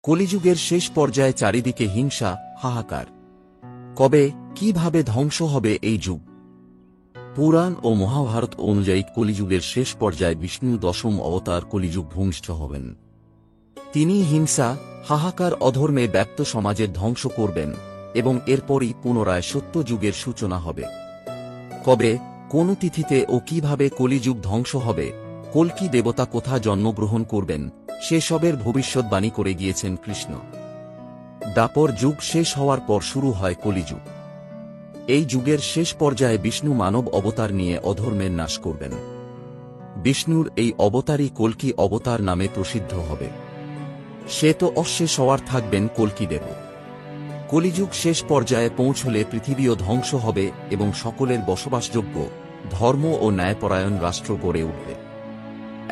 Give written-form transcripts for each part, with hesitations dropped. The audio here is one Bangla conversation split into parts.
কলিযুগের শেষ পর্যায়ে চারিদিকে হিংসা, হাহাকার। কবে, কিভাবে ধ্বংস হবে এই যুগ? পুরাণ ও মহাভারত অনুযায়ী কলিযুগের শেষ পর্যায়ে বিষ্ণু দশম অবতার কলিযুগ ভূমিষ্ঠ হবেন। তিনি হিংসা, হাহাকার, অধর্মে ব্যাপ্ত সমাজের ধ্বংস করবেন এবং এরপরই পুনরায় সত্য যুগের সূচনা হবে। কবে, কোন তিথিতে ও কিভাবে কলিযুগ ধ্বংস হবে, কল্কি দেবতা কোথা জন্মগ্রহণ করবেন, সেসবের ভবিষ্যদ্বাণী করে গিয়েছেন কৃষ্ণ। দ্বাপর যুগ শেষ হওয়ার পর শুরু হয় কলিযুগ। এই যুগের শেষ পর্যায়ে বিষ্ণু মানব অবতার নিয়ে অধর্মের নাশ করবেন। বিষ্ণুর এই অবতারই কল্কি অবতার নামে প্রসিদ্ধ হবে। সে তো অশেষ হওয়ার থাকবেন কল্কিদেব। কলিযুগ শেষ পর্যায়ে পৌঁছলে পৃথিবীও ধ্বংস হবে এবং সকলের বসবাসযোগ্য ধর্ম ও ন্যায়পরায়ণ রাষ্ট্র গড়ে উঠবে।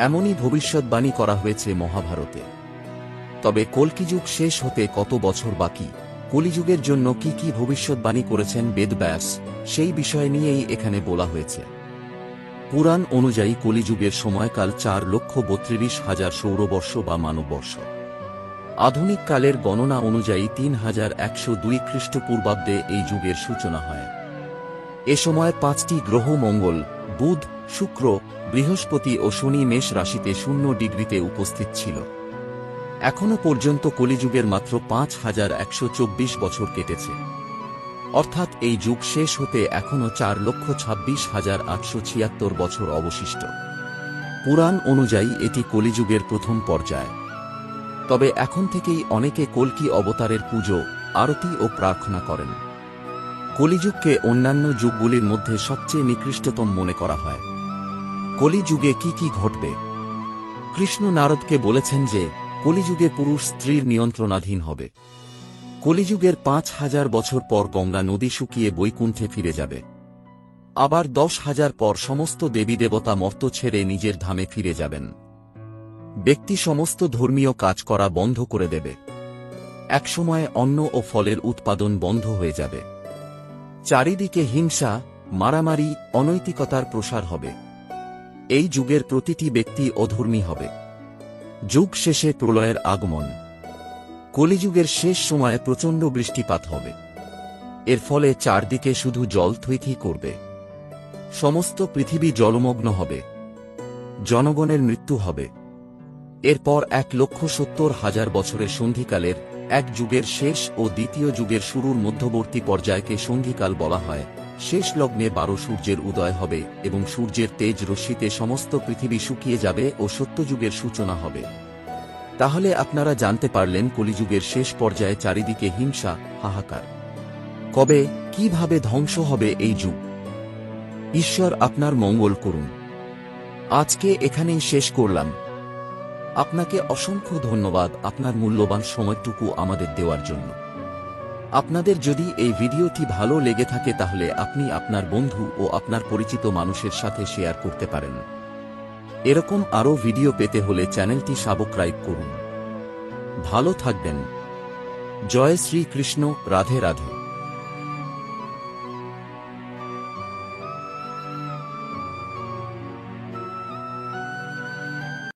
এমনই ভবিষ্যদ্বাণী করা হয়েছে মহাভারতে। তবে কল্কিযুগ শেষ হতে কত বছর বাকি, কলিযুগের জন্য কি কি ভবিষ্যদ্বাণী করেছেন বেদব্যাস, সেই বিষয় নিয়েই এখানে বলা হয়েছে। পুরাণ অনুযায়ী কলিযুগের সময়কাল 4,32,000 সৌরবর্ষ বা মানববর্ষ। আধুনিক কালের গণনা অনুযায়ী 3102 খ্রিস্টপূর্বাব্দে এই যুগের সূচনা হয়। এ সময় 5টি গ্রহ মঙ্গল, বুধ, শুক্র, বৃহস্পতি ও শনি মেষ রাশিতে 0 ডিগ্রিতে উপস্থিত ছিল। এখনও পর্যন্ত কলিযুগের মাত্র 5124 বছর কেটেছে। অর্থাৎ এই যুগ শেষ হতে এখনও 4,26,876 বছর অবশিষ্ট। পুরাণ অনুযায়ী এটি কলিযুগের প্রথম পর্যায়। তবে এখন থেকেই অনেকে কল্কি অবতারের পুজো, আরতি ও প্রার্থনা করেন। কলিযুগকে অন্যান্য যুগগুলির মধ্যে সবচেয়ে নিকৃষ্টতম মনে করা হয়। কলিযুগে কি কি ঘটবে? কৃষ্ণ নারদকে বলেছেন যে কলিযুগে পুরুষ স্ত্রীর নিয়ন্ত্রণাধীন হবে। কলিযুগের 5000 বছর পর গঙ্গা নদী শুকিয়ে বৈকুণ্ঠে ফিরে যাবে। আবার 10,000 পর সমস্ত দেবী দেবতা মর্ত ছেড়ে নিজের ধামে ফিরে যাবেন। ব্যক্তি সমস্ত ধর্মীয় কাজ করা বন্ধ করে দেবে। একসময় অন্ন ও ফলের উৎপাদন বন্ধ হয়ে যাবে। চারিদিকে হিংসা, মারামারি, অনৈতিকতার প্রসার হবে। এই যুগের প্রতিটি ব্যক্তি অধর্মী হবে। যুগ শেষে প্রলয়ের আগমন। কলিযুগের শেষ সময়ে প্রচণ্ড বৃষ্টিপাত হবে। এর ফলে চারদিকে শুধু জল থইথই করবে। সমস্ত পৃথিবী জলমগ্ন হবে। জনগণের মৃত্যু হবে। এরপর 1,70,000 বছরের সন্ধিকালের এক যুগের শেষ ও দ্বিতীয় যুগের শুরুর মধ্যবর্তী পর্যায়কে সন্ধিকাল বলা হয়। শেষ লগ্নে 12 সূর্যের উদয় হবে এবং সূর্যের তেজ রশ্মিতে সমস্ত পৃথিবী শুকিয়ে যাবে ও সত্যযুগের সূচনা হবে। তাহলে আপনারা জানতে পারলেন কলিযুগের শেষ পর্যায়ে চারিদিকে হিংসা, হাহাকার। কবে, কিভাবে ধ্বংস হবে এই যুগ? ঈশ্বর আপনার মঙ্গল করুন। আজকে এখানেই শেষ করলাম। আপনাকে অসংখ্য ধন্যবাদ আপনার মূল্যবান সময়টুকু আমাদের দেওয়ার জন্য। আপনাদের যদি এই ভিডিওটি ভালো লেগে থাকে তাহলে আপনি আপনার বন্ধু ও আপনার পরিচিত মানুষের সাথে শেয়ার করতে পারেন। এরকম আরও ভিডিও পেতে হলে চ্যানেলটি সাবস্ক্রাইব করুন। ভালো থাকবেন। জয় শ্রী কৃষ্ণ। রাধে রাধে।